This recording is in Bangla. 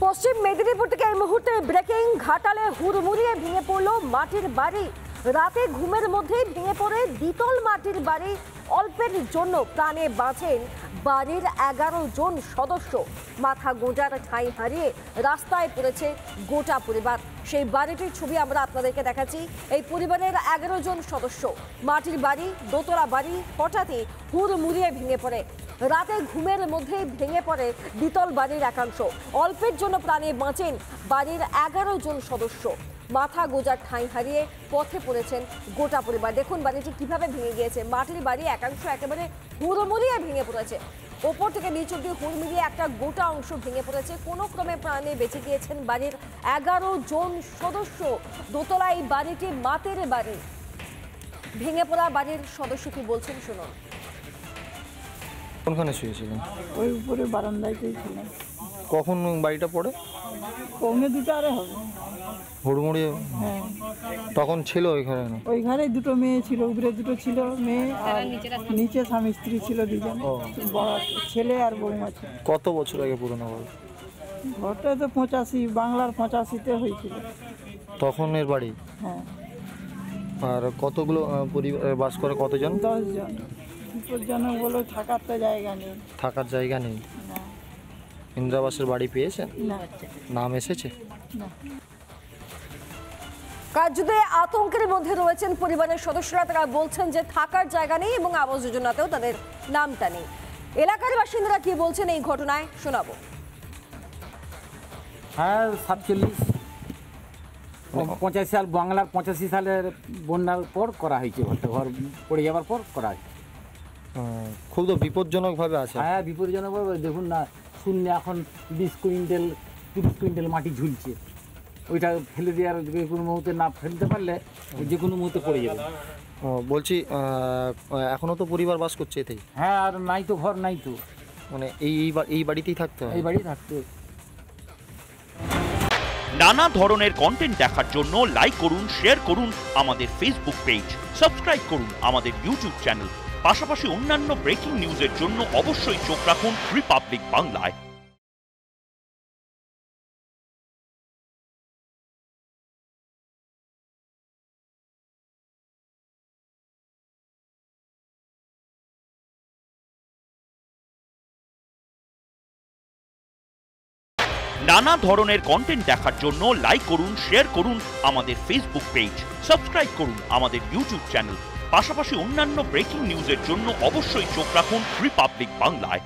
পশ্চিম মেদিনীপুর থেকে এই মুহূর্তে ব্রেকিং। ঘাটালে হুড়মুড়িয়ে ভেঙে পড়ল মাটির বাড়ি। রাতে ঘুমের মধ্যেই ভেঙে পড়ে দ্বিতল মাটির বাড়ি। অল্পের জন্য প্রাণে বাঁচেন বাড়ির 11 জন সদস্য। মাথা গোঁজার ঠাঁই হারিয়ে রাস্তায় পড়েছে গোটা পরিবার। সেই বাড়িটির ছবি আমরা আপনাদেরকে দেখাচ্ছি। এই পরিবারের 11 জন সদস্য, মাটির বাড়ি, দোতলা বাড়ি হঠাৎই হুড়মুড়িয়ে ভেঙে পড়ে। রাতে ঘুমের মধ্যেই ভেঙে পড়ে দ্বিতল বাড়ির একাংশ। অল্পের জন্য প্রাণে বাঁচেন বাড়ির 11 জন সদস্য। মাথা গোঁজার ঠাঁই হারিয়ে পথে পড়েছেন গোটা পরিবার। দেখুন বাড়িটি কিভাবে ভেঙে গিয়েছে। মাটির বাড়ি একাংশ একেবারে হুড়মুড়িয়ে ভেঙে পড়েছে। ওপর থেকে নিচ অব্দি হুড়মুড়িয়ে একটা গোটা অংশ ভেঙে পড়েছে। কোনো ক্রমে প্রাণে বেঁচে গিয়েছেন বাড়ির 11 জন সদস্য। দোতলা এই বাড়িটি মাটির বাড়ি। ভেঙে পড়া বাড়ির সদস্য কি বলছেন শুনুন। কোনখানে শুয়েছিলেন? ওই উপরে বারান্দাতেই ছিলাম। কখন বাড়িটা পড়ে? পৌনে 2টায় হবে। হুড়মুড়িয়ে? হ্যাঁ। তখন ছিল ওইখানে? না, ওই ঘরে 2টো মেয়ে ছিল, উপরে 2টো ছিল মেয়ে, আর নিচে স্বামী স্ত্রী ছিল 2জন। বড় ছেলে আর বৌমা ছিল। কত বছর আগে পুরনো ঘর? ঘরটা তো 85, বাংলার 85-তে হয়েছিল। তখন এর বাড়ি? হ্যাঁ। আর কতগুলো পরিবার বাস করে? কতজন? 10 জন। বিপজ্জনক বলে থাকার তো জায়গা নেই। থাকার জায়গা নেই? না। ইন্দিরাবাসের বাড়ি পেয়েছেন? না। নাম এসেছে? না। কার্যত আতঙ্কের মধ্যে রয়েছেন পরিবারের সদস্যরা। তারা বলছেন যে থাকার জায়গা নেই এবং আবাস যোজনাতেও তাদের নামটা নেই। এলাকার বাসিন্দারা কি বলছেন এই ঘটনায় শোনাবো। হ্যাঁ, 47 85 সাল, বাংলার 85 সালের বন্যার পর করা হয়েছে। ঘর পড়ে যাওয়ার পর করা হয়েছে। খুব তো বিপজ্জনকভাবে আছে। হ্যাঁ, বিপজ্জনক। দেখুন না, শূন্য এখন 20 কুইন্টাল 30 কুইন্টাল মাটি ঝুলছে। ওইটা ফেলে দেওয়ার যে কোনো মুহূর্তে না ফেলতে পারলে যে কোনো মুহূর্তে পড়ে যাবে। বলছি এখনো তো পরিবার বাস করছে এতেই? হ্যাঁ, আর নাই তো, ঘর নাই তো। মানে এই বাড়িতেই থাকতে হয়? এই বাড়ি থাকতে। নানা ধরনের কন্টেন্ট দেখার জন্য লাইক করুন, শেয়ার করুন আমাদের ফেসবুক পেজ, সাবস্ক্রাইব করুন আমাদের ইউটিউব চ্যানেল। পাশাপাশি অন্যান্য ব্রেকিং নিউজের জন্য অবশ্যই চোখ রাখুন রিপাবলিক বাংলায়। নানা ধরনের কন্টেন্ট দেখার জন্য লাইক করুন, শেয়ার করুন আমাদের ফেসবুক পেজ, সাবস্ক্রাইব করুন আমাদের ইউটিউব চ্যানেল। পাশাপাশি অন্যান্য ব্রেকিং নিউজের জন্য অবশ্যই চোখ রাখুন রিপাবলিক বাংলায়।